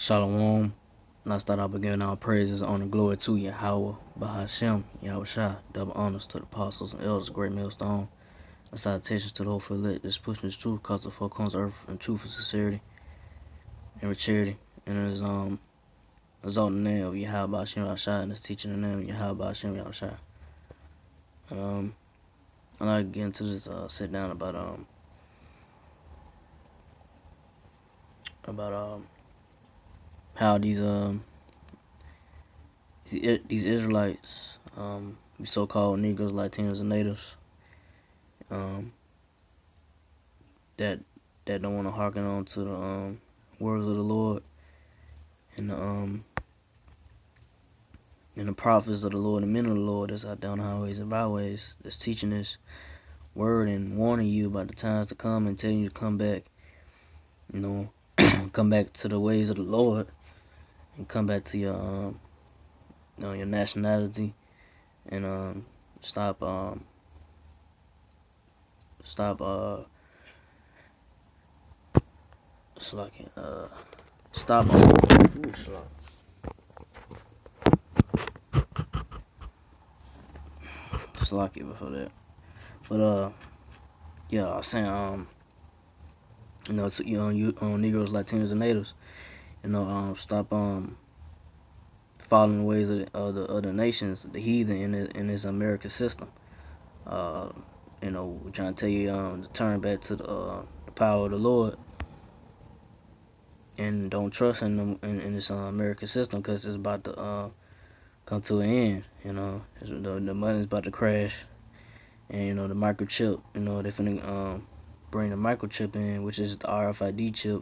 Shalom. And I start out by giving all praises, honor, glory to Yahweh, Bahashem, Yahweh Shai, double honors to the apostles and elders, great millstone. And salutations to the whole elect, just pushing this truth, cause the four corners of earth, and truth and sincerity, and with charity. And it is exalting the name of Yahweh Bahashem, Yahweh Shai, and it's teaching the name of Yahweh Bahashem, Yahweh Shai. And I like to get into this sit down about how these Israelites, these so-called Negroes, Latinos, and Natives, um, that don't want to hearken on to the words of the Lord and the prophets of the Lord and men of the Lord that's out down the highways and byways, that's teaching this word and warning you about the times to come and telling you to come back, come back to the ways of the Lord and come back to your nationality and stop stop slacking stop slack it before that. But yeah, I was saying to, you Negroes, Latinos, and Natives, stop following the ways of the other nations, the heathen in this American system. Uh, we're trying to tell you to turn back to the power of the Lord and don't trust in them in this American system because it's about to come to an end. The money's about to crash, and the microchip. They finna bring the microchip in, which is the RFID chip,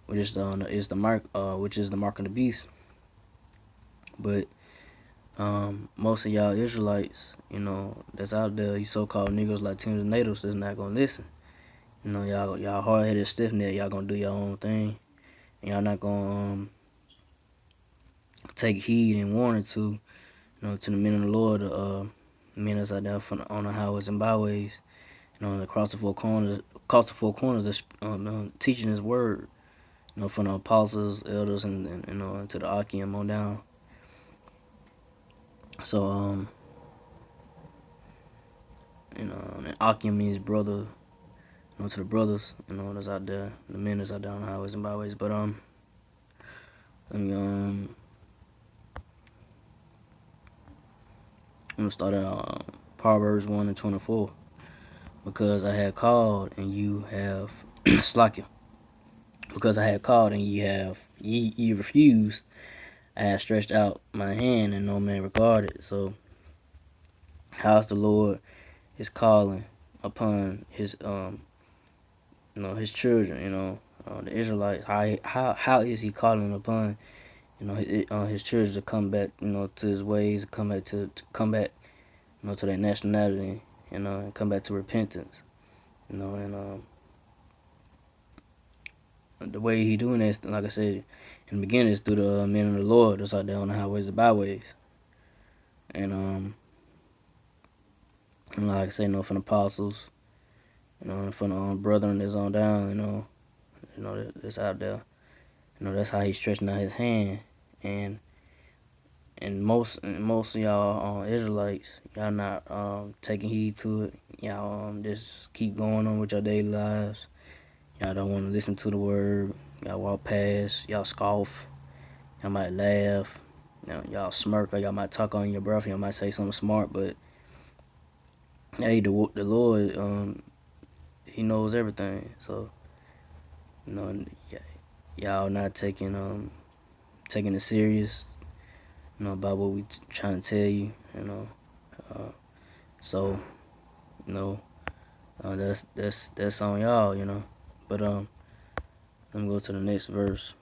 which is the mark, which is the mark of the beast. But most of y'all Israelites, that's out there, you so-called Negroes, Latinos, and Natives, that's not gonna listen. Y'all hard-headed, stiff-necked. Y'all gonna do your own thing, and y'all not gonna take heed and warning to the men of the Lord, men that's out there on the highways and byways, across the four corners, that's teaching His word, from the apostles, elders, and to the Akim on down. So and Akim means brother, to the brothers, that's out there, the men that's out there on the highways and byways. But let me I'm gonna start at Proverbs 1:24. Because I had called and you have slacked. Because I had called and ye refused. I had stretched out my hand and no man regarded. So how's the Lord is calling upon his his children, the Israelites. How is he calling upon his children to come back, to his ways, come back to come back, to their nationality, and come back to repentance, and the way he doing this, like I said in the beginning, is through the men of the Lord that's out there on the highways and byways, and like I say, from the apostles, from the brethren that's on down, that's out there, that's how he's stretching out his hand, and most of y'all Israelites, y'all not taking heed to it. Y'all just keep going on with your daily lives. Y'all don't want to listen to the word. Y'all walk past. Y'all scoff. Y'all might laugh. Y'all smirk, or y'all might talk on your breath. Y'all might say something smart, but hey, the Lord, He knows everything. So y'all not taking it serious. About what we trying to tell you. So that's on y'all. But let me go to the next verse.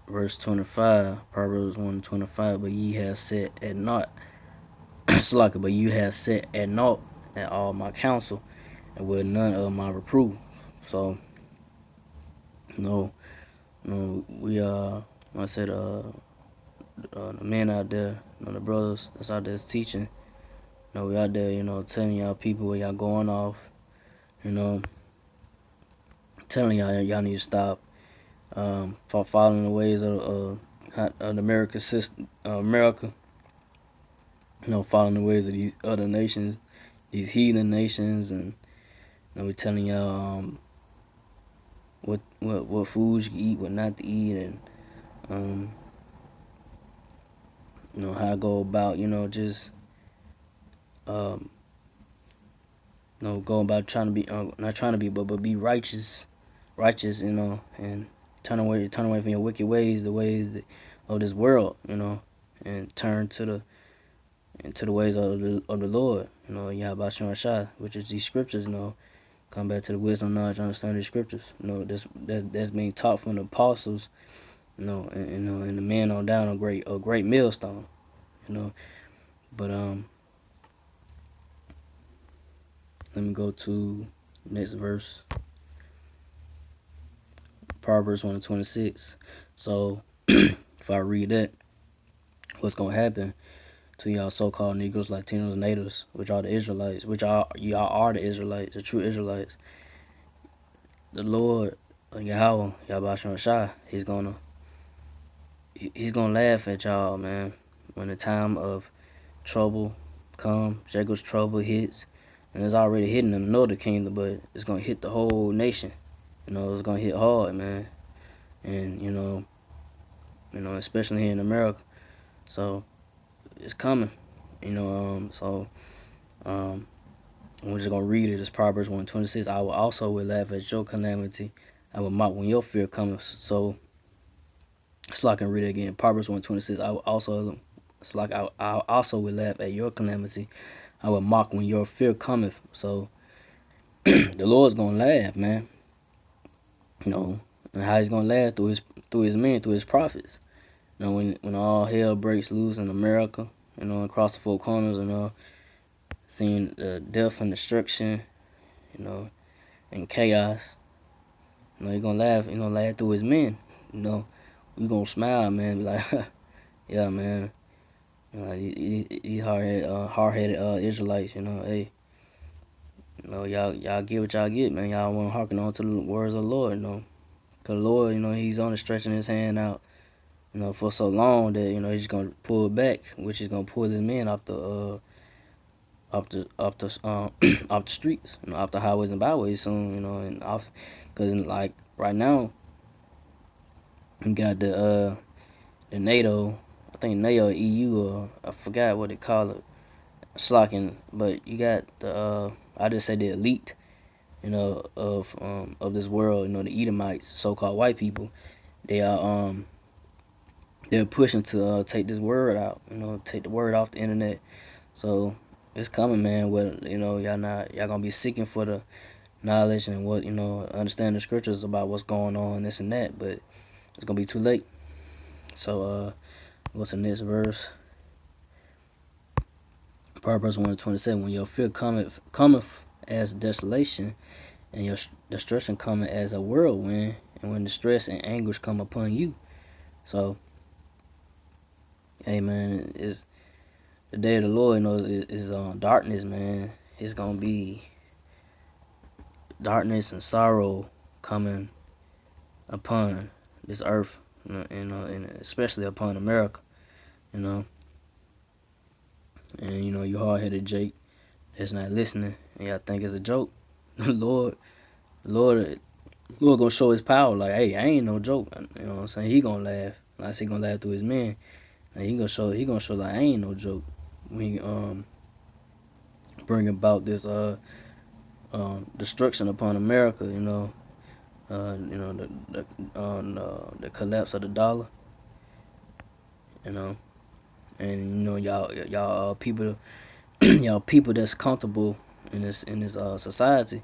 Verse 25, Proverbs 1:25. But ye have set at naught, Slaka, but you have set at naught at all my counsel, and with none of my reproof. So, we like I said, the men out there, the brothers that's out there teaching, we out there, telling y'all people where y'all going off, telling y'all need to stop for following the ways of the American system, America. Following the ways of these other nations, these heathen nations, and we're telling y'all what foods you can eat, what not to eat, and um, how to go about just um, go about trying to be not trying to be but be righteous, and turn away from your wicked ways, the ways of this world, and turn to the ways of the Lord, Yahweh Shah, which is these scriptures, come back to the wisdom, knowledge, understanding the scriptures, that's being taught from the apostles, and the men on down a great millstone, but let me go to next verse, Proverbs 1:26. So if I read that, what's gonna happen to y'all so-called Negroes, Latinos, and Natives, which are the Israelites, which y'all are the Israelites, the true Israelites. The Lord, Yahweh, Yahweh Shah, he's gonna laugh at y'all, man, when the time of trouble come, Jacob's trouble hits, and it's already hitting the northern kingdom, but it's gonna hit the whole nation. It's gonna hit hard, man, and especially here in America. So it's coming, So we're just gonna read it. It's Proverbs 1:26. I will also will laugh at your calamity. I will mock when your fear cometh. So it's like I can read it again. Proverbs 1:26. I will also it's like I also will laugh at your calamity. I will mock when your fear cometh. So the Lord's gonna laugh, man. And how he's gonna laugh through his men, through his prophets. When all hell breaks loose in America, across the four corners, seeing death and destruction, and chaos. He's gonna laugh, laugh through his men. We gonna smile, man. Be like, yeah, man. These hard-headed Israelites, hey, y'all get what y'all get, man. Y'all want to hearken on to the words of the Lord, Cause the Lord, He's only stretching His hand out, for so long that He's gonna pull it back, which is gonna pull His men off the streets, off the highways and byways soon, and off, cause like right now, you got the NATO, I think NATO EU, or I forgot what they call it, slocking, but you got I just say the elite, of this world, the Edomites, so-called white people. They are they're pushing to take this word out, take the word off the internet. So it's coming, man. What y'all gonna be seeking for the knowledge and what understand the scriptures about what's going on, this and that, but it's gonna be too late. So go to the next verse. Proverbs 1:27. When your fear cometh as desolation, and your destruction cometh as a whirlwind, and when distress and anguish come upon you. So, hey, man, is the day of the Lord, is darkness, man. It's gonna be darkness and sorrow coming upon this earth, and especially upon America, you know. And you hard-headed Jake that's not listening, and y'all think it's a joke. The Lord gonna show His power. Like, hey, I ain't no joke. You know what I'm saying? He gonna laugh. Like I said, he gonna laugh through His men. And he gonna show like I ain't no joke. When he bring about this destruction upon America. The collapse of the dollar. And y'all people y'all people that's comfortable in this society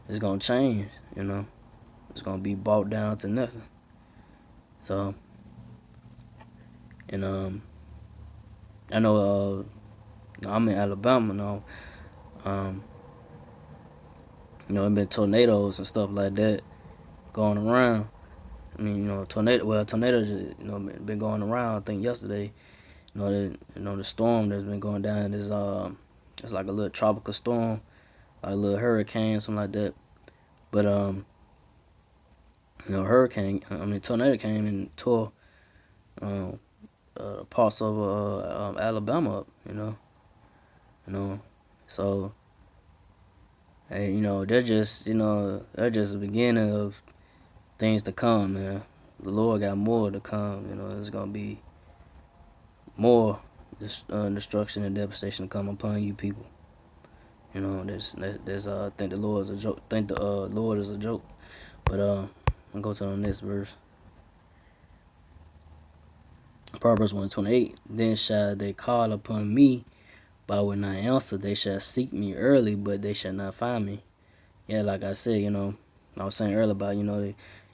is gonna change. It's gonna be brought down to nothing. So, and I know I'm in Alabama now. Um, it been tornadoes and stuff like that going around. I mean, tornadoes, been going around. I think yesterday, the storm that's been going down is it's like a little tropical storm, like a little hurricane, something like that. But hurricane, tornado came and tore um, parts of Alabama up. You know. So hey, they're just the beginning of things to come, man. The Lord got more to come. There's gonna be more destruction and devastation to come upon you people. I think the Lord is a joke. Think the Lord is a joke. But I'll go to the next verse. Proverbs 1:28. Then shall they call upon me, but I will not answer. They shall seek me early, but they shall not find me. Yeah, like I said, I was saying earlier about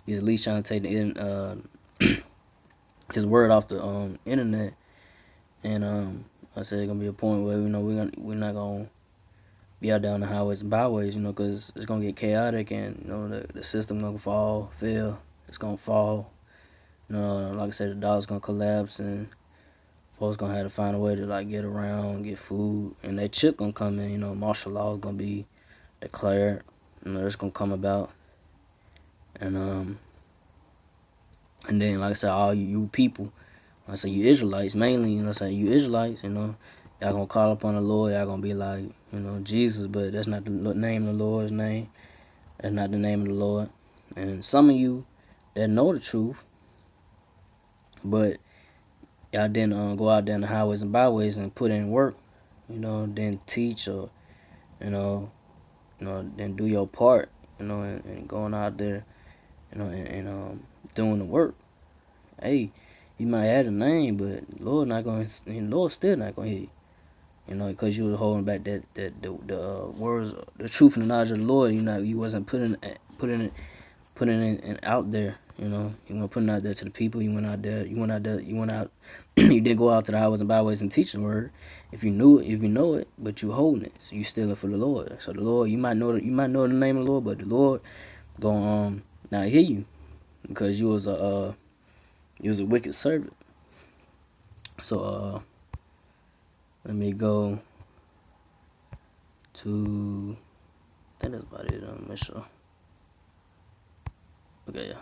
he's at least trying to take his word off the internet, and I said it's gonna be a point where we're not gonna be out down the highways and byways, because it's gonna get chaotic, and the system gonna fail. It's gonna fall. Like I said, the dollar's gonna collapse, and folks gonna have to find a way to like get around, get food, and that chip gonna come in. Martial law is gonna be declared. It's gonna come about, and and then like I said, all you people, like I said you Israelites mainly, you Israelites, y'all gonna call upon the Lord. Y'all gonna be like, Jesus, but that's not the name of the Lord's name. That's not the name of the Lord. And some of you that know the truth, but y'all didn't go out there in the highways and byways and put in work, then teach or then do your part, and going out there, and doing the work. Hey, you might have a name, but Lord not going, Lord still not going to hear you. Because you was holding back the words, the truth and the knowledge of the Lord. You wasn't putting it and out there. You were putting it out there to the people. You went out there. You went out there. You went out. You did go out to the highways and byways and teach the word. If you knew it, if you know it, but you holding it, so you stealing it for the Lord. So the Lord, you might know the name of the Lord, but the Lord gonna not hear you because you was a wicked servant. So let me go to. I think that's about it. I'm not sure. Okay,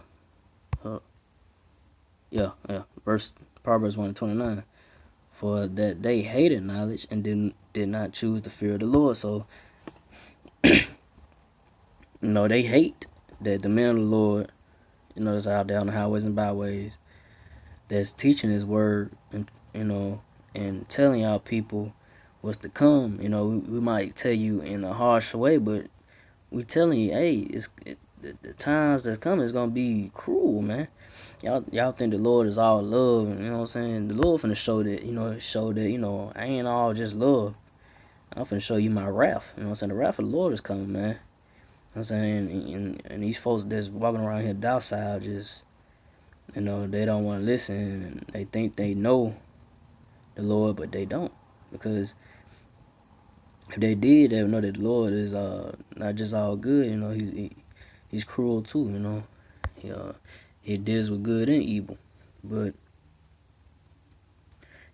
yeah. Yeah. Verse Proverbs 1:29. For that they hated knowledge and did not choose the fear of the Lord. So they hate that the man of the Lord, that's out there on the highways and byways, that's teaching His word and and telling y'all people what's to come. We might tell you in a harsh way, but we telling you, hey, the times that's coming is gonna be cruel, man. Y'all think the Lord is all love, and what I'm saying? The Lord finna show that, I ain't all just love. I'm finna show you my wrath. What I'm saying? The wrath of the Lord is coming, man. I'm saying, and these folks that's walking around here docile, just they don't want to listen, and they think they know the Lord, but they don't, because if they did, they would know that the Lord is not just all good. He's cruel too. He deals with good and evil, but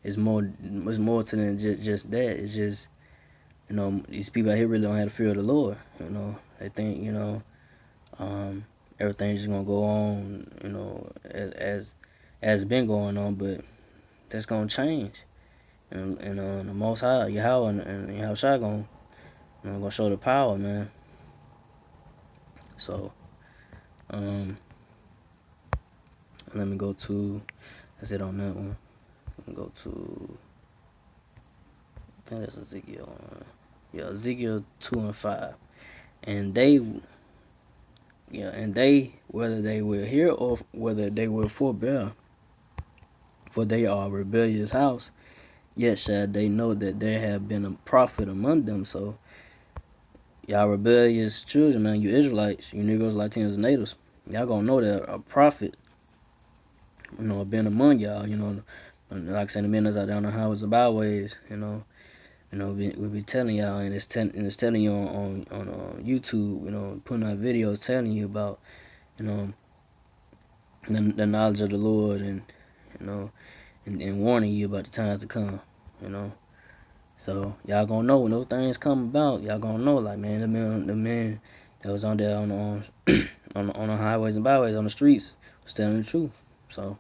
it's more to than just that. It's just these people out here really don't have the fear of the Lord. They think everything's just gonna go on as been going on, but that's gonna change. And the Most High, Yahweh and Yahweh gonna show the power, man. So let me go to. That's it on that one. Go to. I think that's Ezekiel. Yeah, Ezekiel 2:5. And they, whether they will hear or whether they will forbear, for they are a rebellious house, yet shall they know that there have been a prophet among them. So, y'all rebellious children, man, you Israelites, you Negroes, Latinos, and natives, y'all gonna know that a prophet, been among y'all, like I said, the men that's out down the highways and byways, we be telling y'all, and it's telling you on YouTube, putting out videos telling you about, you know, the knowledge of the Lord, and and warning you about the times to come, you know. So y'all gonna know when those things come about. Y'all gonna know, like, man, the man that was on there on on the highways and byways, on the streets, was telling the truth. So,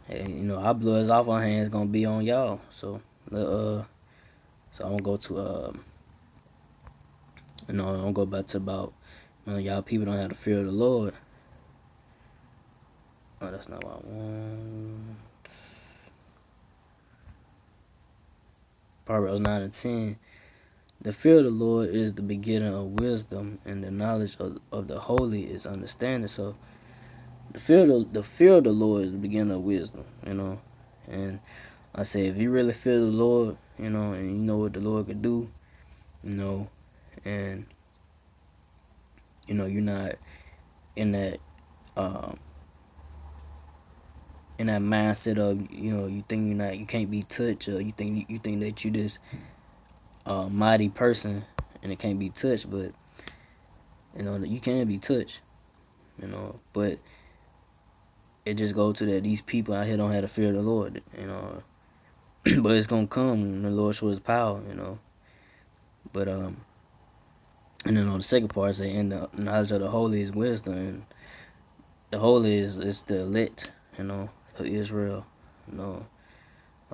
and, our blood's off our hands gonna be on y'all. So I'm gonna go to I'm gonna go back to about, y'all people don't have the fear of the Lord. Oh, that's not what I want. Proverbs 9:10. The fear of the Lord is the beginning of wisdom, and the knowledge of the holy is understanding. So the fear of the Lord is the beginning of wisdom, And I say, if you really fear the Lord, and you know what the Lord could do, and you're not in that um, in that mindset of, you think you can't be touched, or you think that you this mighty person and it can't be touched, but you can be touched, but it just goes to that these people out here don't have the fear of the Lord, but it's gonna come when the Lord shows His power, but and then on the second part say, and the knowledge of the holy is wisdom, and the holy is the elect, of Israel, you know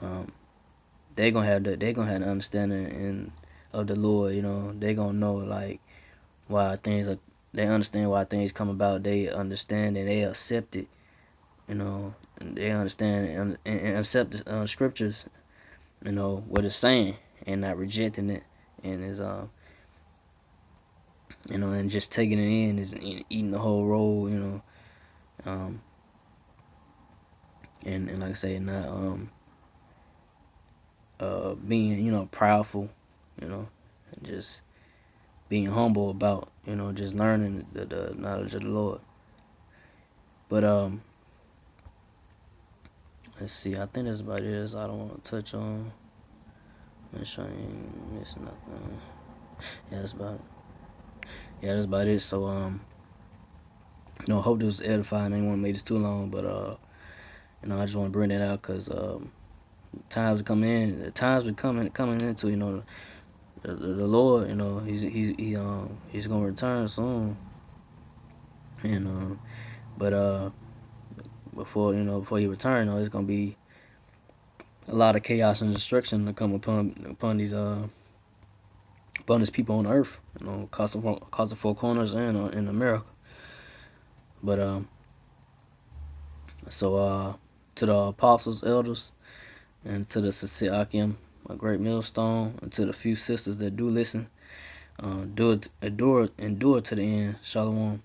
um they gonna have the understanding of the Lord, they gonna know, like, why things are, they understand why things come about, they understand and they accept it, and they understand and accept the scriptures, what it's saying, and not rejecting it, and is and just taking it in, is eating the whole roll, um and like I say, not being, proudful, and just being humble about, just learning the knowledge of the Lord. But let's see, I think that's about it. I don't want to touch on. Make sure I ain't miss nothing. Yeah, that's about it. Yeah, that's about it. So hope this was edifying. I didn't want to make this too long, but I just want to bring that out because times come in, the times we're coming into, the Lord, he's gonna return soon, and but before he return, it's gonna be a lot of chaos and destruction to come upon these upon his people on earth, across the four corners and in America. But so to the apostles, elders, and to the Sasiakim, a great millstone, and to the few sisters that do listen, endure to the end. Shalom.